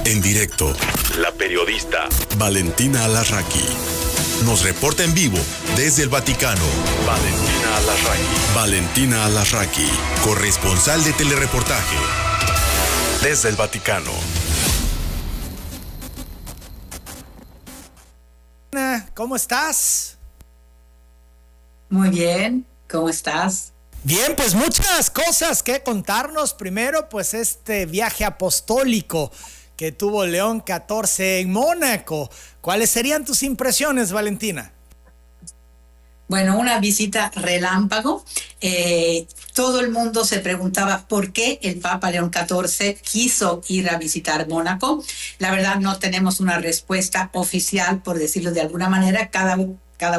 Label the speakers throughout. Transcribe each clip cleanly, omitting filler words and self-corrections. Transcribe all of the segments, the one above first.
Speaker 1: En directo, la periodista Valentina Alarraqui nos reporta en vivo desde el Vaticano. Valentina Alarraqui, corresponsal de telereportaje desde el Vaticano.
Speaker 2: ¿Cómo estás?
Speaker 3: Muy bien, ¿cómo estás?
Speaker 2: Bien, pues muchas cosas que contarnos. Primero, pues este viaje apostólico que tuvo León XIV en Mónaco. ¿Cuáles serían tus impresiones, Valentina?
Speaker 3: Bueno, una visita relámpago. Todo el mundo se preguntaba por qué el Papa León XIV quiso ir a visitar Mónaco. La verdad no tenemos una respuesta oficial, por decirlo de alguna manera. Cada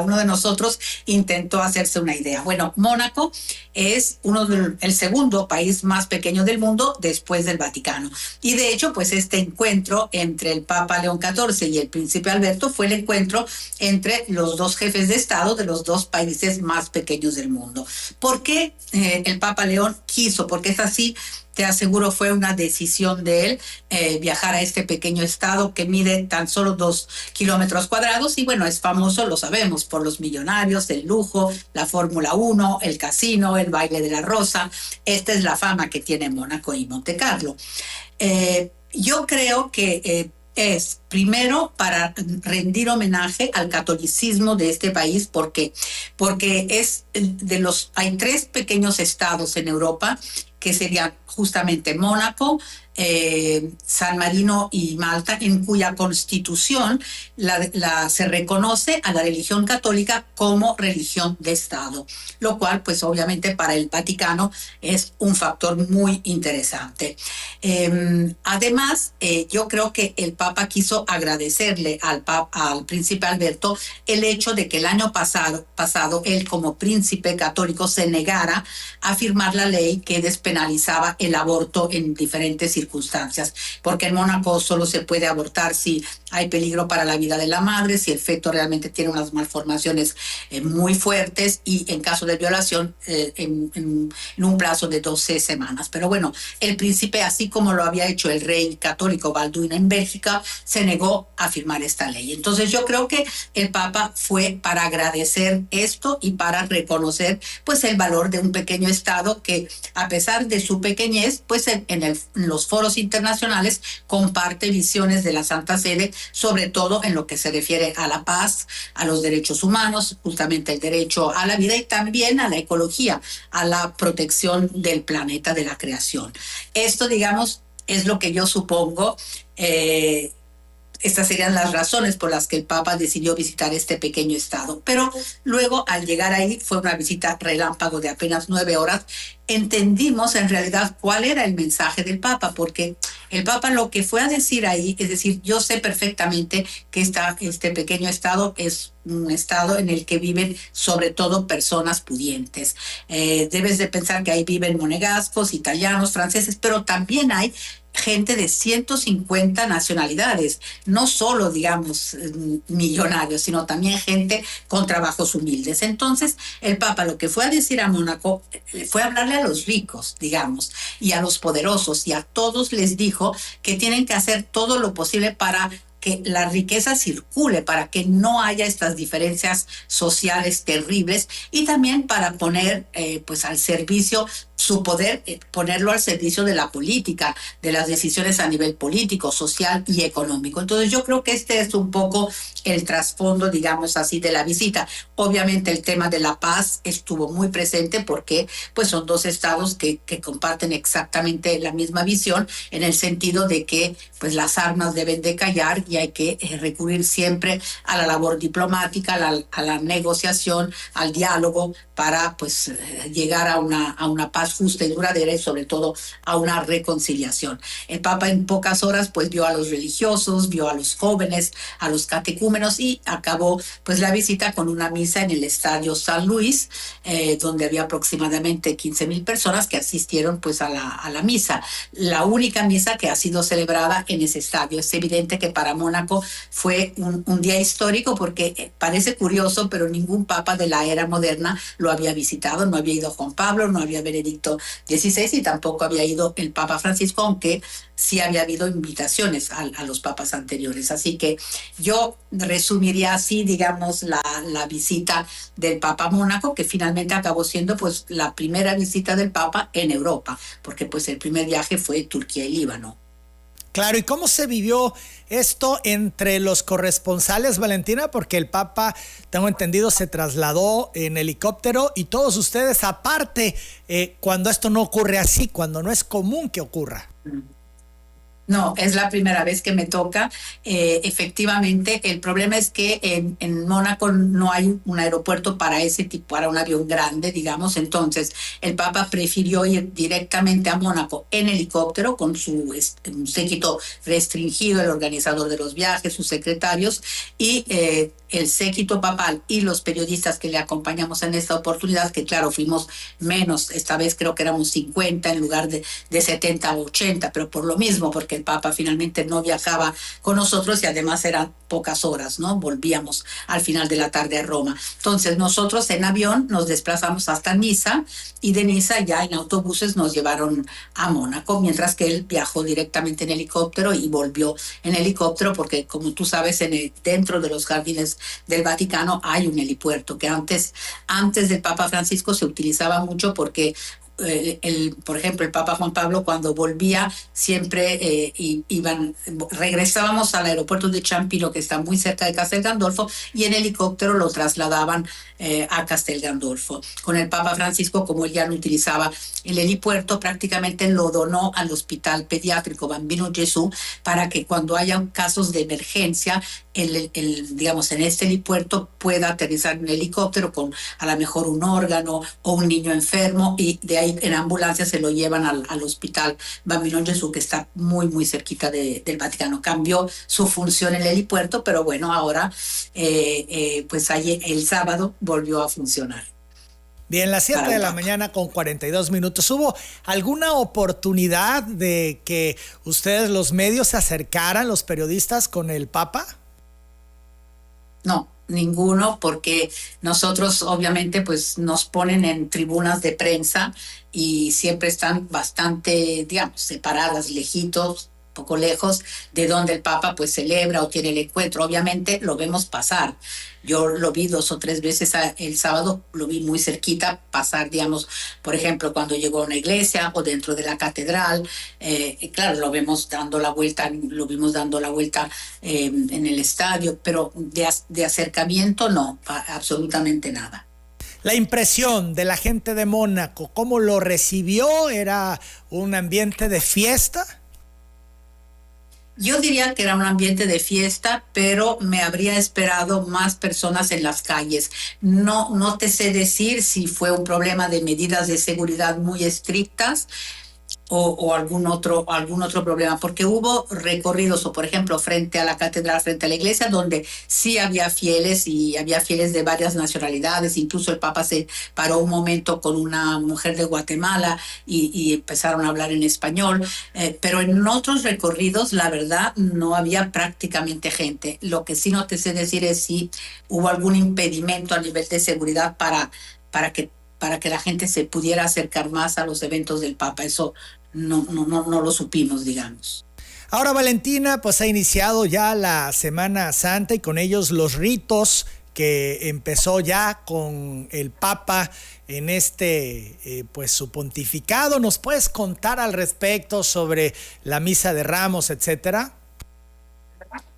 Speaker 3: uno de nosotros intentó hacerse una idea. Bueno, Mónaco es el segundo país más pequeño del mundo después del Vaticano. Y de hecho, pues este encuentro entre el Papa León XIV y el Príncipe Alberto fue el encuentro entre los dos jefes de Estado de los dos países más pequeños del mundo. ¿Por qué el Papa León quiso? Porque es así. Te aseguro fue una decisión de él viajar a este pequeño estado que mide tan solo 2 kilómetros cuadrados y bueno, es famoso, lo sabemos, por los millonarios, el lujo, la Fórmula 1, el casino, el baile de la rosa. Esta es la fama que tiene Mónaco y Montecarlo. Yo creo que es primero para rendir homenaje al catolicismo de este país. ¿Por qué? Porque hay 3 pequeños estados en Europa que serían justamente Mónaco, San Marino y Malta, en cuya constitución se reconoce a la religión católica como religión de Estado, lo cual pues obviamente para el Vaticano es un factor muy interesante. Además, yo creo que el Papa quiso agradecerle al Príncipe Alberto el hecho de que el año pasado él como príncipe católico se negara a firmar la ley que despenalizaba el aborto en diferentes circunstancias, porque en Mónaco solo se puede abortar si hay peligro para la vida de la madre, si el feto realmente tiene unas malformaciones muy fuertes y en caso de violación en un plazo de 12 semanas. Pero bueno, el príncipe, así como lo había hecho el rey católico Balduino en Bélgica, se negó a firmar esta ley. Entonces yo creo que el Papa fue para agradecer esto y para reconocer pues el valor de un pequeño estado que a pesar de su pequeñez, pues en los foros internacionales comparte visiones de la Santa Sede, sobre todo en lo que se refiere a la paz, a los derechos humanos, justamente el derecho a la vida y también a la ecología, a la protección del planeta, de la creación. Esto, digamos, es lo que yo supongo. Estas serían las razones por las que el Papa decidió visitar este pequeño estado. Pero luego, al llegar ahí, fue una visita relámpago de apenas 9 horas. Entendimos en realidad cuál era el mensaje del Papa, porque el Papa lo que fue a decir ahí, es decir, yo sé perfectamente que este pequeño estado es un estado en el que viven sobre todo personas pudientes. Debes de pensar que ahí viven monegascos, italianos, franceses, pero también hay gente de 150 nacionalidades, no solo, digamos, millonarios, sino también gente con trabajos humildes. Entonces, el Papa lo que fue a decir a Mónaco fue a hablarle a los ricos, digamos, y a los poderosos, y a todos les dijo que tienen que hacer todo lo posible para que la riqueza circule, para que no haya estas diferencias sociales terribles y también para poner pues al servicio su poder, ponerlo al servicio de la política, de las decisiones a nivel político, social y económico. Entonces yo creo que este es un poco el trasfondo, digamos así, de la visita. Obviamente el tema de la paz estuvo muy presente porque pues son 2 estados que comparten exactamente la misma visión en el sentido de que pues las armas deben de callar y hay que recurrir siempre a la labor diplomática, a la negociación, al diálogo para pues llegar a una paz justa y duradera y sobre todo a una reconciliación. El Papa en pocas horas pues vio a los religiosos, vio a los jóvenes, a los catecúmenos y acabó pues la visita con una misa en el Estadio San Luis, donde había aproximadamente 15,000 personas que asistieron pues a la misa. La única misa que ha sido celebrada en ese estadio. Es evidente que para Mónaco fue un día histórico porque parece curioso, pero ningún papa de la era moderna lo había visitado. No había ido Juan Pablo, no había Benedicto Benedicto XVI y tampoco había ido el Papa Francisco, aunque sí había habido invitaciones a los papas anteriores. Así que yo resumiría así, digamos, la visita del Papa a Mónaco, que finalmente acabó siendo pues la primera visita del Papa en Europa, porque pues el primer viaje fue Turquía y Líbano.
Speaker 2: Claro, ¿y cómo se vivió esto entre los corresponsales, Valentina? Porque el Papa, tengo entendido, se trasladó en helicóptero y todos ustedes aparte, cuando esto no ocurre así, cuando no es común que ocurra.
Speaker 3: No, es la primera vez que me toca. Efectivamente, el problema es que en Mónaco no hay un aeropuerto para ese tipo, para un avión grande, digamos. Entonces, el Papa prefirió ir directamente a Mónaco en helicóptero con su séquito restringido, el organizador de los viajes, sus secretarios, y el séquito papal y los periodistas que le acompañamos en esta oportunidad, que claro, fuimos menos, esta vez creo que éramos 50 en lugar de 70 o 80, pero por lo mismo, porque el Papa finalmente no viajaba con nosotros y además eran pocas horas, ¿no? Volvíamos al final de la tarde a Roma. Entonces nosotros en avión nos desplazamos hasta Niza y de Niza ya en autobuses nos llevaron a Mónaco, mientras que él viajó directamente en helicóptero y volvió en helicóptero porque, como tú sabes, dentro de los jardines del Vaticano hay un helipuerto que antes del Papa Francisco se utilizaba mucho porque por ejemplo, el Papa Juan Pablo cuando volvía siempre regresábamos al aeropuerto de Ciampino, que está muy cerca de Castel Gandolfo, y en helicóptero lo trasladaban a Castel Gandolfo. Con el Papa Francisco, como él ya no utilizaba el helipuerto, prácticamente lo donó al Hospital Pediátrico Bambino Gesù para que cuando haya casos de emergencia, digamos, en este helipuerto pueda aterrizar un helicóptero con a lo mejor un órgano o un niño enfermo, y de ahí en ambulancia se lo llevan al Hospital Bambino Gesù, que está muy, muy cerquita del Vaticano. Cambió su función el helipuerto, pero bueno, ahora pues el sábado volvió a funcionar.
Speaker 2: Bien, las 7 de la mañana con 42 minutos. ¿Hubo alguna oportunidad de que ustedes, los medios, se acercaran, los periodistas, con el Papa?
Speaker 3: No, ninguno, porque nosotros obviamente pues nos ponen en tribunas de prensa y siempre están bastante, digamos, separadas, lejitos, poco lejos de donde el Papa pues celebra o tiene el encuentro. Obviamente lo vemos pasar. Yo lo vi 2 o 3 veces el sábado, lo vi muy cerquita pasar, digamos, por ejemplo, cuando llegó a una iglesia o dentro de la catedral. Claro, lo vimos dando la vuelta en el estadio, pero de acercamiento no, absolutamente nada.
Speaker 2: La impresión de la gente de Mónaco, ¿cómo lo recibió? ¿Era un ambiente de fiesta?
Speaker 3: Yo diría que era un ambiente de fiesta, pero me habría esperado más personas en las calles. No te sé decir si fue un problema de medidas de seguridad muy estrictas o algún otro problema, porque hubo recorridos, o por ejemplo frente a la catedral, frente a la iglesia, donde sí había fieles, y había fieles de varias nacionalidades. Incluso el Papa se paró un momento con una mujer de Guatemala y empezaron a hablar en español, pero en otros recorridos la verdad no había prácticamente gente. Lo que sí no te sé decir es si hubo algún impedimento a nivel de seguridad para que la gente se pudiera acercar más a los eventos del Papa. Eso no lo supimos, digamos.
Speaker 2: Ahora, Valentina, pues ha iniciado ya la Semana Santa y con ellos los ritos que empezó ya con el Papa en pues su pontificado. ¿Nos puedes contar al respecto sobre la Misa de Ramos, etcétera?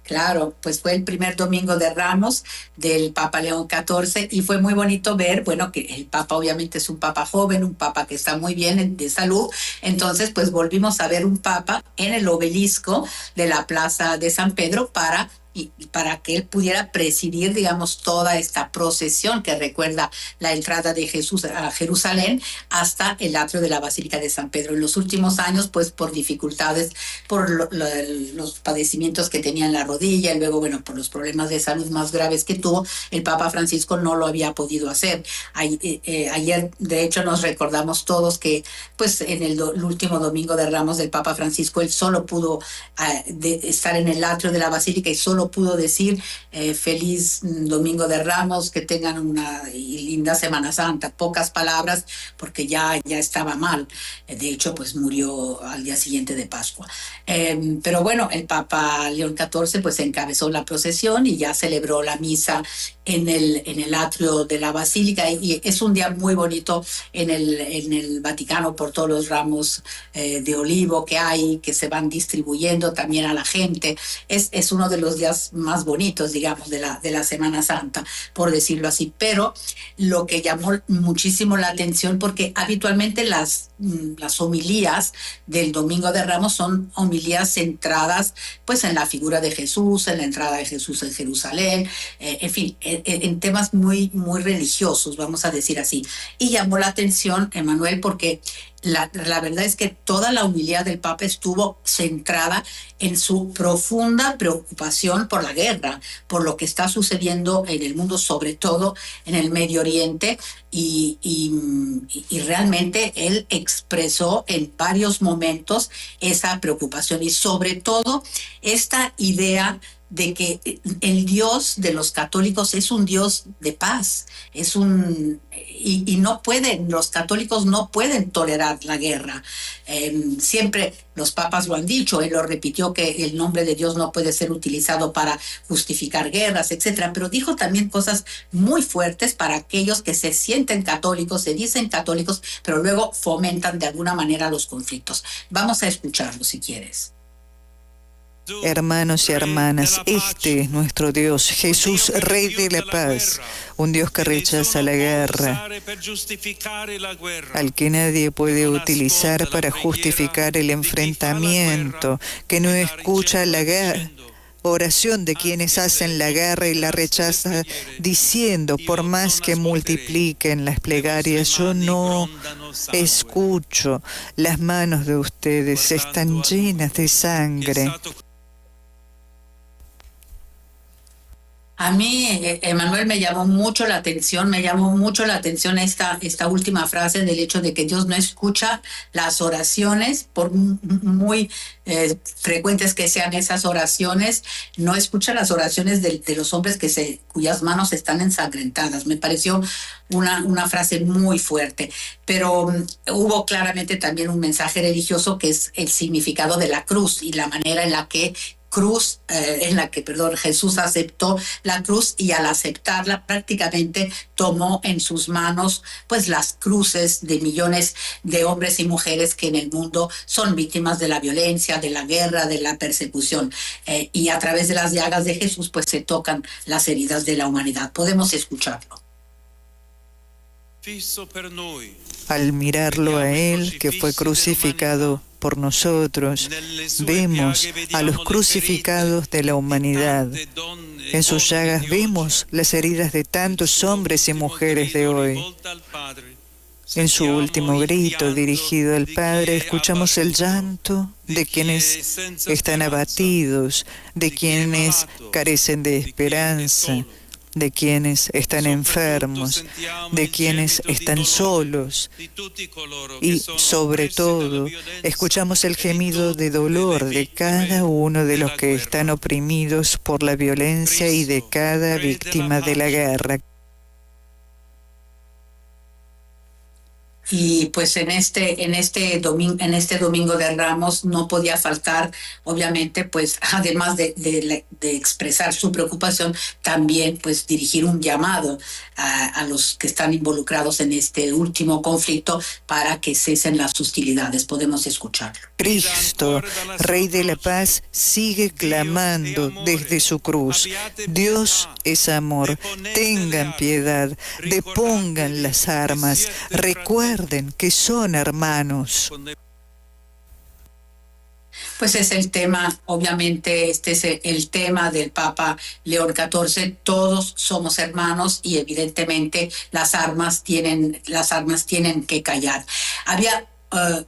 Speaker 3: Claro, pues fue el primer domingo de Ramos del Papa León XIV y fue muy bonito ver, bueno, que el Papa obviamente es un Papa joven, un Papa que está muy bien de salud. Entonces pues volvimos a ver un Papa en el obelisco de la Plaza de San Pedro para que él pudiera presidir, digamos, toda esta procesión que recuerda la entrada de Jesús a Jerusalén hasta el atrio de la Basílica de San Pedro. En los últimos años, pues por dificultades, por los padecimientos que tenía en la rodilla y luego, bueno, por los problemas de salud más graves que tuvo, el Papa Francisco no lo había podido hacer. Ayer, de hecho, nos recordamos todos que, pues, en el último domingo de Ramos del Papa Francisco, él solo pudo estar en el atrio de la Basílica y solo solo pudo decir feliz Domingo de Ramos, que tengan una linda Semana Santa, pocas palabras porque ya estaba mal, de hecho pues murió al día siguiente de Pascua. Pero bueno, el Papa León XIV pues encabezó la procesión y ya celebró la misa en el atrio de la Basílica, y es un día muy bonito en el Vaticano por todos los ramos de olivo que hay, que se van distribuyendo también a la gente. Es uno de los días más bonitos, digamos, de la Semana Santa, por decirlo así. Pero lo que llamó muchísimo la atención, porque habitualmente las homilías del Domingo de Ramos son homilías centradas pues en la figura de Jesús, en la entrada de Jesús en Jerusalén, en fin, en temas muy, muy religiosos, vamos a decir así. Y llamó la atención, Emanuel, porque la verdad es que toda la homilía del Papa estuvo centrada en su profunda preocupación por la guerra, por lo que está sucediendo en el mundo, sobre todo en el Medio Oriente, y realmente él expresó en varios momentos esa preocupación y sobre todo esta idea de que el Dios de los católicos es un Dios de paz, y no pueden, los católicos no pueden tolerar la guerra. Siempre los papas lo han dicho, él lo repitió, que el nombre de Dios no puede ser utilizado para justificar guerras, etcétera, pero dijo también cosas muy fuertes para aquellos que se sienten católicos, se dicen católicos, pero luego fomentan de alguna manera los conflictos. Vamos a escucharlo si quieres.
Speaker 4: Hermanos y hermanas, este es nuestro Dios, Jesús, Rey de la Paz, un Dios que rechaza la guerra, al que nadie puede utilizar para justificar el enfrentamiento, que no escucha la oración de quienes hacen la guerra y la rechaza, diciendo, por más que multipliquen las plegarias, yo no escucho. Las manos de ustedes están llenas de sangre.
Speaker 3: A mí, Emanuel, me llamó mucho la atención esta última frase del hecho de que Dios no escucha las oraciones, por muy frecuentes que sean esas oraciones, no escucha las oraciones de los hombres cuyas manos están ensangrentadas. Me pareció una frase muy fuerte, pero hubo claramente también un mensaje religioso, que es el significado de la cruz y la manera en la que Jesús aceptó la cruz, y al aceptarla prácticamente tomó en sus manos pues las cruces de millones de hombres y mujeres que en el mundo son víctimas de la violencia, de la guerra, de la persecución, y a través de las llagas de Jesús pues se tocan las heridas de la humanidad. Podemos escucharlo.
Speaker 4: Al mirarlo a él, que fue crucificado por nosotros, vemos a los crucificados de la humanidad. En sus llagas vemos las heridas de tantos hombres y mujeres de hoy. En su último grito dirigido al Padre, escuchamos el llanto de quienes están abatidos, de quienes carecen de esperanza, de quienes están enfermos, de quienes están solos, y sobre todo escuchamos el gemido de dolor de cada uno de los que están oprimidos por la violencia y de cada víctima de la guerra.
Speaker 3: Y pues en este domingo de Ramos no podía faltar, obviamente, pues además de expresar su preocupación, también pues dirigir un llamado a los que están involucrados en este último conflicto para que cesen las hostilidades. Podemos escucharlo.
Speaker 4: Cristo, Rey de la Paz, sigue clamando desde su cruz: Dios es amor, tengan piedad, depongan las armas, recuerden que son hermanos.
Speaker 3: Pues es el tema, obviamente, este es el tema del Papa León XIV. Todos somos hermanos y evidentemente las armas tienen que callar. Había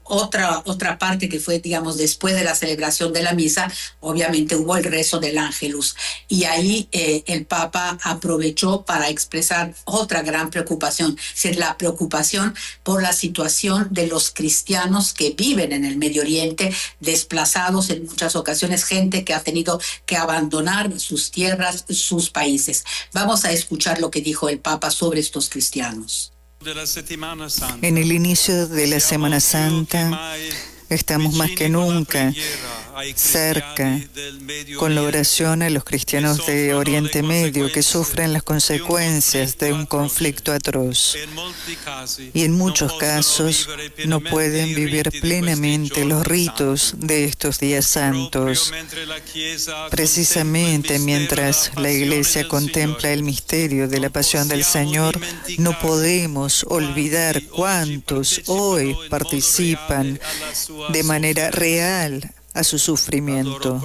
Speaker 3: otra parte que fue, digamos, después de la celebración de la misa, obviamente hubo el rezo del Ángelus. Y ahí el Papa aprovechó para expresar otra gran preocupación, es decir, la preocupación por la situación de los cristianos que viven en el Medio Oriente, desplazados en muchas ocasiones, gente que ha tenido que abandonar sus tierras, sus países. Vamos a escuchar lo que dijo el Papa sobre estos cristianos.
Speaker 4: En el inicio de la Semana Santa estamos más que nunca cerca con la oración a los cristianos de Oriente Medio que sufren las consecuencias de un conflicto atroz y en muchos casos no pueden vivir plenamente los ritos de estos días santos. Precisamente mientras la Iglesia contempla el misterio de la pasión del Señor, no podemos olvidar cuántos hoy participan de manera real a su sufrimiento.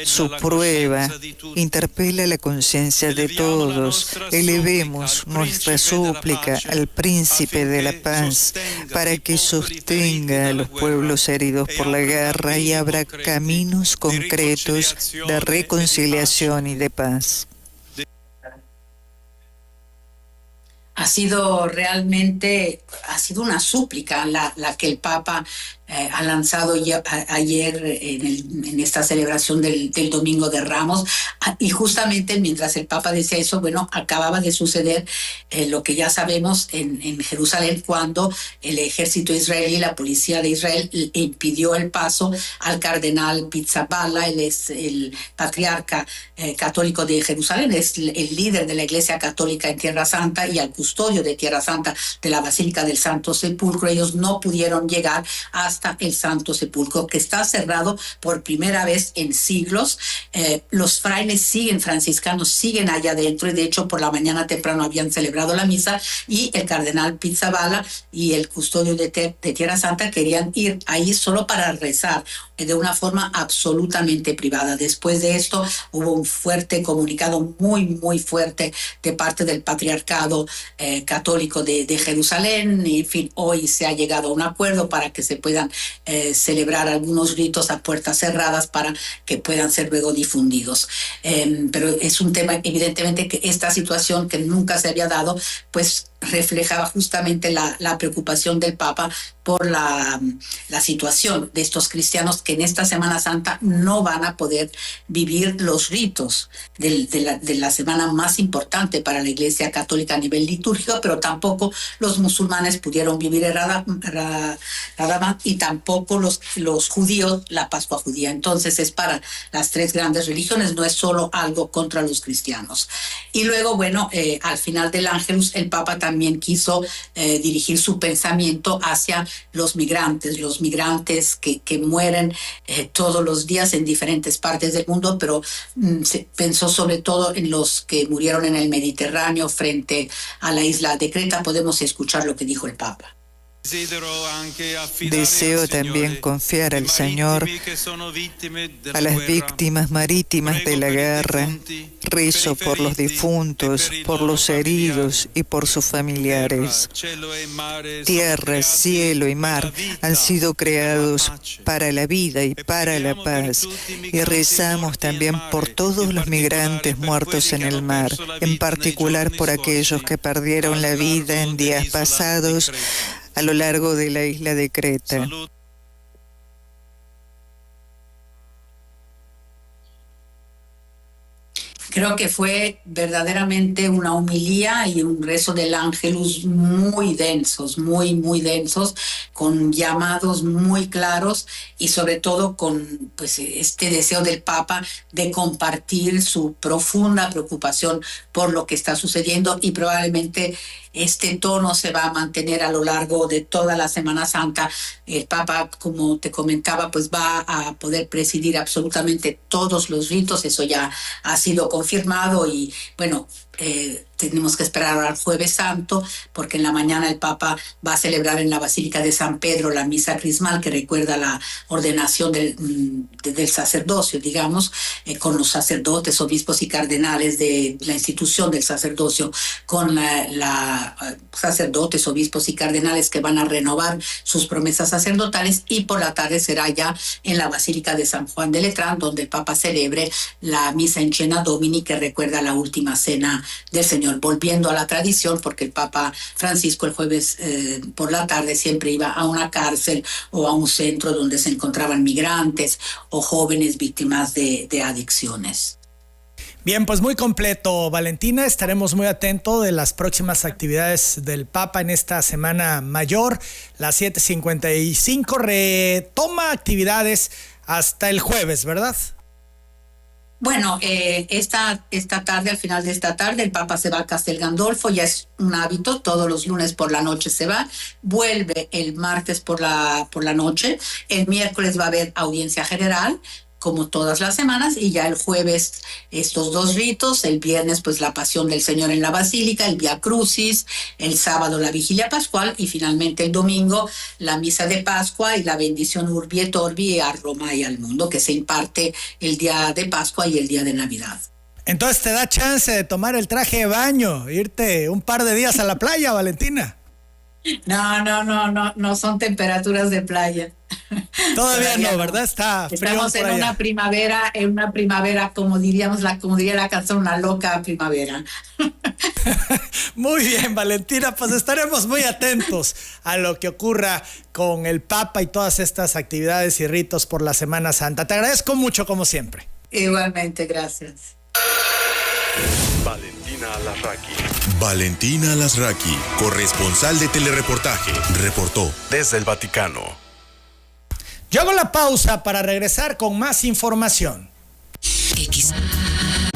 Speaker 4: Su prueba interpela la conciencia de todos. Elevemos nuestra súplica al Príncipe de la Paz para que sostenga a los pueblos heridos por la guerra y abra caminos concretos de reconciliación y de paz.
Speaker 3: Ha sido una súplica la que el Papa ha lanzado ayer en esta celebración del Domingo de Ramos. Y justamente mientras el Papa decía eso, bueno, acababa de suceder lo que ya sabemos en Jerusalén, cuando el ejército israelí, la policía de Israel, impidió el paso al cardenal Pizzaballa. Él es el patriarca católico de Jerusalén, es el líder de la Iglesia Católica en Tierra Santa y al custodio de Tierra Santa de la Basílica del Santo Sepulcro. Ellos no pudieron llegar hasta el Santo Sepulcro, que está cerrado por primera vez en siglos. Los frailes franciscanos siguen allá adentro, y de hecho por la mañana temprano habían celebrado la misa, y el cardenal Pizzaballa y el custodio de Tierra Santa querían ir ahí solo para rezar de una forma absolutamente privada. Después de esto hubo un fuerte comunicado, muy fuerte, de parte del patriarcado católico de Jerusalén. Y, en fin, hoy se ha llegado a un acuerdo para que se puedan celebrar algunos ritos a puertas cerradas para que puedan ser luego difundidos. Pero es un tema, evidentemente, que esta situación que nunca se había dado, pues reflejaba justamente la preocupación del Papa por la situación de estos cristianos que en esta Semana Santa no van a poder vivir los ritos de la semana más importante para la Iglesia Católica a nivel litúrgico, pero tampoco los musulmanes pudieron vivir el Ramadán y tampoco los judíos la Pascua judía. Entonces es para las tres grandes religiones, no es solo algo contra los cristianos. Y luego, bueno, al final del Ángelus, el Papa también quiso dirigir su pensamiento hacia los migrantes que mueren todos los días en diferentes partes del mundo, pero se pensó sobre todo en los que murieron en el Mediterráneo frente a la isla de Creta. Podemos escuchar lo que dijo el Papa.
Speaker 4: Deseo también confiar al Señor a las víctimas marítimas de la guerra. Rezo por los difuntos, por los heridos y por sus familiares. Tierra, cielo y mar han sido creados para la vida y para la paz. Y rezamos también por todos los migrantes muertos en el mar, en particular por aquellos que perdieron la vida en días pasados a lo largo de la isla de Creta.
Speaker 3: Creo que fue verdaderamente una homilía y un rezo del Ángelus muy densos, muy densos, con llamados muy claros y sobre todo con pues este deseo del Papa de compartir su profunda preocupación por lo que está sucediendo, y probablemente este tono se va a mantener a lo largo de toda la Semana Santa. El Papa, como te comentaba, pues va a poder presidir absolutamente todos los ritos. Eso ya ha sido confirmado y, bueno, tenemos que esperar al Jueves Santo, porque en la mañana el Papa va a celebrar en la Basílica de San Pedro la misa crismal, que recuerda la ordenación del sacerdocio, digamos, con los sacerdotes, obispos y cardenales de la institución del sacerdocio, con sacerdotes, obispos y cardenales que van a renovar sus promesas sacerdotales, y por la tarde será ya en la Basílica de San Juan de Letrán, donde el Papa celebre la misa en Cena Domini, que recuerda la última cena del Señor, volviendo a la tradición, porque el Papa Francisco el jueves por la tarde siempre iba a una cárcel o a un centro donde se encontraban migrantes o jóvenes víctimas de adicciones.
Speaker 2: Bien, pues muy completo, Valentina. Estaremos muy atentos de las próximas actividades del Papa en esta Semana Mayor. Las 7:55 retoma actividades hasta el jueves, ¿verdad?
Speaker 3: Bueno, esta tarde, al final de esta tarde, el Papa se va a Castel Gandolfo, ya es un hábito, todos los lunes por la noche se va, vuelve el martes por la noche, el miércoles va a haber audiencia general, como todas las semanas, y ya el jueves estos dos ritos, el viernes pues la Pasión del Señor en la Basílica, el Vía Crucis, el sábado la Vigilia Pascual, y finalmente el domingo la Misa de Pascua y la bendición Urbi et Orbi a Roma y al mundo, que se imparte el día de Pascua y el día de Navidad.
Speaker 2: Entonces te da chance de tomar el traje de baño, irte un par de días a la playa, Valentina.
Speaker 3: No son temperaturas de playa.
Speaker 2: Todavía no, ¿verdad? Está frío.
Speaker 3: Estamos en una primavera, como diría la canción, una loca primavera.
Speaker 2: Muy bien, Valentina, pues estaremos muy atentos a lo que ocurra con el Papa y todas estas actividades y ritos por la Semana Santa. Te agradezco mucho, como siempre.
Speaker 3: Igualmente, gracias.
Speaker 1: Valentina Alasraqui. Valentina Alasraqui, corresponsal de Telereportaje, reportó desde el Vaticano.
Speaker 2: Yo hago la pausa para regresar con más información.